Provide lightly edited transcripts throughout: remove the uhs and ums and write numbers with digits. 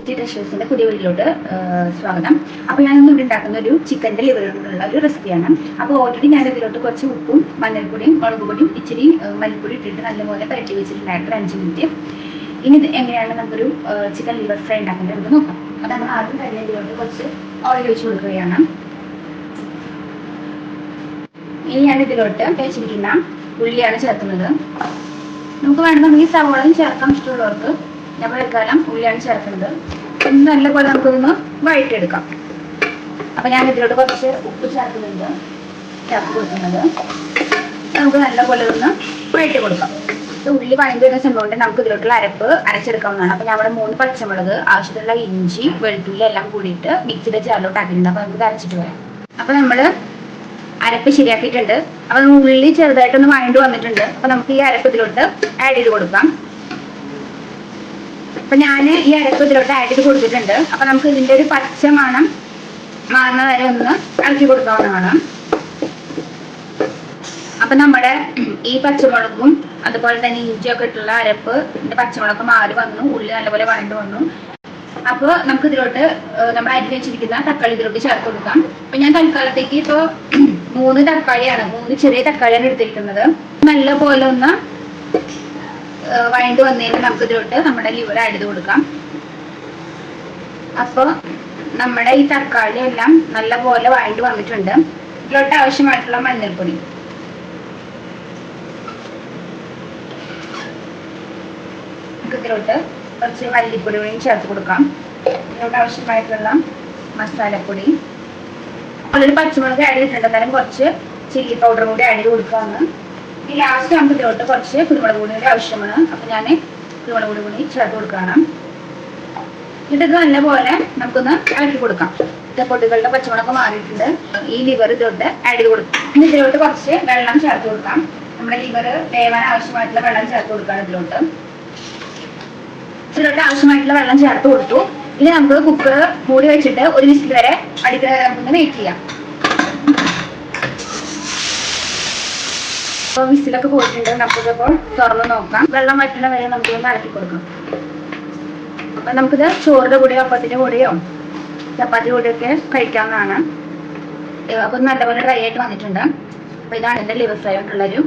Tasty ഡിഷസിന്റെ പുതിയ വീട്ടിലോട്ട് സ്വാഗതം. അപ്പോൾ ഞാനിന്ന് ഇവിടെ ഉണ്ടാക്കുന്ന ഒരു ചിക്കൻ്റെ ലിവർ കൊണ്ടുള്ള ഒരു റെസിപ്പിയാണ്. അപ്പോൾ ഓൾറെഡി ഞാൻ ഇതിലോട്ട് കുറച്ച് ഉപ്പും മഞ്ഞൾപ്പൊടിയും മുളക് പൊടിയും ഇച്ചിരി മല്ലിപ്പൊടി ഇട്ടിട്ട് നല്ലപോലെ പരട്ടി വെച്ചിട്ടുണ്ടായിരുന്നു 5 മിനിറ്റ്. ഇനി ഇത് എങ്ങനെയാണ് നമുക്കൊരു ചിക്കൻ ലിവർ ഫ്രൈ ഉണ്ടാക്കേണ്ടത് നമുക്ക് നോക്കാം. അപ്പോൾ നമ്മൾ ആദ്യം തന്നെ ഇതിലോട്ട് കുറച്ച് ഓയിൽ ഒഴിച്ച് കൊടുക്കുകയാണ്. ഇനി ഞാൻ ഇതിലോട്ട് വെച്ചിരിക്കുന്ന ഉള്ളിയാണ് ചേർക്കുന്നത്. നമുക്ക് വേണമെന്നുണ്ടെങ്കിൽ സവോളയും ചേർക്കാൻ ഇഷ്ടമുള്ളവർക്ക് നമ്മൾ എടുക്കാനും ഉള്ളിയാണ് ചേർക്കുന്നത്. ഇന്ന് നല്ലപോലെ നമുക്കൊന്ന് വഴറ്റിയെടുക്കാം. അപ്പോൾ ഞാൻ ഇതിലോട്ട് കുറച്ച് ഉപ്പ് ചേർത്ത് കൊടുക്കുന്നത് നമുക്ക് നല്ലപോലെ ഒന്ന് വഴറ്റി കൊടുക്കാം. ഉള്ളി വഴണ്ടി വരുന്ന സമയം കൊണ്ട് നമുക്ക് ഇതിലോട്ടുള്ള അരപ്പ് അരച്ചെടുക്കാവുന്നതാണ്. അപ്പോൾ നമ്മുടെ 3 പച്ചമുളക്, ആവശ്യത്തിലുള്ള ഇഞ്ചി, വെളുത്തുള്ളി എല്ലാം കൂടിയിട്ട് മിക്സിയുടെ ജാറിലോട്ട് ആക്കിയിട്ടുണ്ട്. അപ്പോൾ നമുക്ക് അരച്ചിട്ട് വരാം. അപ്പോൾ നമ്മൾ അരപ്പ് ശരിയാക്കിയിട്ടുണ്ട്. അപ്പോൾ ഉള്ളി ചെറുതായിട്ടൊന്ന് വഴണ്ടി വന്നിട്ടുണ്ട്. അപ്പോൾ നമുക്ക് ഈ അരപ്പ് ഇതിലോട്ട് ആഡ് ചെയ്ത് കൊടുക്കാം. അപ്പൊ ഞാൻ ഈ അരപ്പ് ഇതിലോട്ട് ആഡ് ചെയ്ത് കൊടുത്തിട്ടുണ്ട്. അപ്പൊ നമുക്ക് ഇതിന്റെ ഒരു പച്ച മണം മാറുന്ന വരെ ഒന്ന് ഇളക്കി കൊടുക്കാവുന്നതാണ്. അപ്പൊ നമ്മുടെ ഈ പച്ചമുളകും അതുപോലെ തന്നെ ഇഞ്ചിയൊക്കെ ഇട്ടുള്ള അരപ്പ് പച്ചമുളക് മാറി വന്നു, ഉള്ളി നല്ലപോലെ വഴണ്ട് വന്നു. അപ്പോൾ നമുക്ക് ഇതിലോട്ട് നമ്മൾ അരി വെച്ചിരിക്കുന്ന തക്കാളി ഇതിലോട്ട് ചേർത്ത് കൊടുക്കാം. അപ്പൊ ഞാൻ തൽക്കാലത്തേക്ക് ഇപ്പോൾ 3 തക്കാളിയാണ്, 3 ചെറിയ തക്കാളിയാണ് എടുത്തിരിക്കുന്നത്. നല്ല പോലെ ഒന്ന് വഴണ്ട് വന്നതിന് നമുക്ക് ഇതിലോട്ട് നമ്മുടെ ലിവർ ആഡ് ചെയ്ത് കൊടുക്കാം. അപ്പോൾ നമ്മുടെ ഈ തക്കാളി എല്ലാം നല്ല പോലെ വഴണ്ട് വന്നിട്ടുണ്ട്. ഇതിലോട്ട് ആവശ്യമായിട്ടുള്ള മഞ്ഞൾപ്പൊടി, ഇതിലോട്ട് കുറച്ച് മല്ലിപ്പൊടി കൂടിയും ചേർത്ത് കൊടുക്കാം. ഇതിലോട്ട് ആവശ്യമായിട്ടുള്ള മസാലപ്പൊടി, അതിൽ പച്ചമുളക് ആഡ് ചെയ്തിട്ടുണ്ട്. എന്നാലും കുറച്ച് ചില്ലി പൗഡർ കൂടി ആഡ് ചെയ്ത് കൊടുക്കാമെന്ന്. ഈ ലാസ്റ്റ് നമുക്ക് ഇതിലോട്ട് കുറച്ച് കുരുമുളക് പൊടി ആവശ്യമാണ്. അപ്പൊ ഞാൻ കുരുമുളക് പൊടി കൂടി ചേർത്ത് കൊടുക്കുകയാണ്. എന്നിട്ട് നല്ലപോലെ നമുക്കൊന്ന് ഇളക്കി കൊടുക്കാം. പൊടികളുടെ പച്ചമുളക് മാറിയിട്ടുണ്ട്. ഈ ലിവർ ഇതിലോട്ട് ആഡ് ചെയ്ത് കൊടുക്കാം. ഇനി ഇതിലോട്ട് കുറച്ച് വെള്ളം ചേർത്ത് കൊടുക്കാം. നമ്മുടെ ലിവർ വേവാൻ ആവശ്യമായിട്ടുള്ള വെള്ളം ചേർത്ത് കൊടുക്കാം. ഇതിലോട്ട് ആവശ്യമായിട്ടുള്ള വെള്ളം ചേർത്ത് കൊടുത്തു. ഇനി നമുക്ക് കുക്കർ മൂടി വെച്ചിട്ട് ഒരു വിസിൽ വരെ നമുക്കൊന്ന് വെയിറ്റ് ചെയ്യാം. വിസിലൊക്കെ പോയിട്ടുണ്ട്. നമുക്കിതിപ്പോൾ തുറന്ന് നോക്കാം. വെള്ളം വറ്റുന്ന വരെ നമുക്കൊന്ന് ഇളക്കി കൊടുക്കാം. അപ്പൊ നമുക്കിത് ചോറിന്റെ കൂടെയോ അപ്പത്തിന്റെ കൂടെയോ ചപ്പാത്തി കൂടെയൊക്കെ കഴിക്കാവുന്നതാണ്. അപ്പൊ നല്ലപോലെ ഡ്രൈ ആയിട്ട് വന്നിട്ടുണ്ട്. അപ്പൊ ഇതാണ് എൻ്റെ ലിവർ ഫ്രൈ ആയിട്ടുള്ളൊരു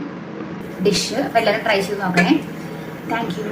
ഡിഷ്. അപ്പൊ എല്ലാവരും ട്രൈ ചെയ്ത് നോക്കണേ. Thank you.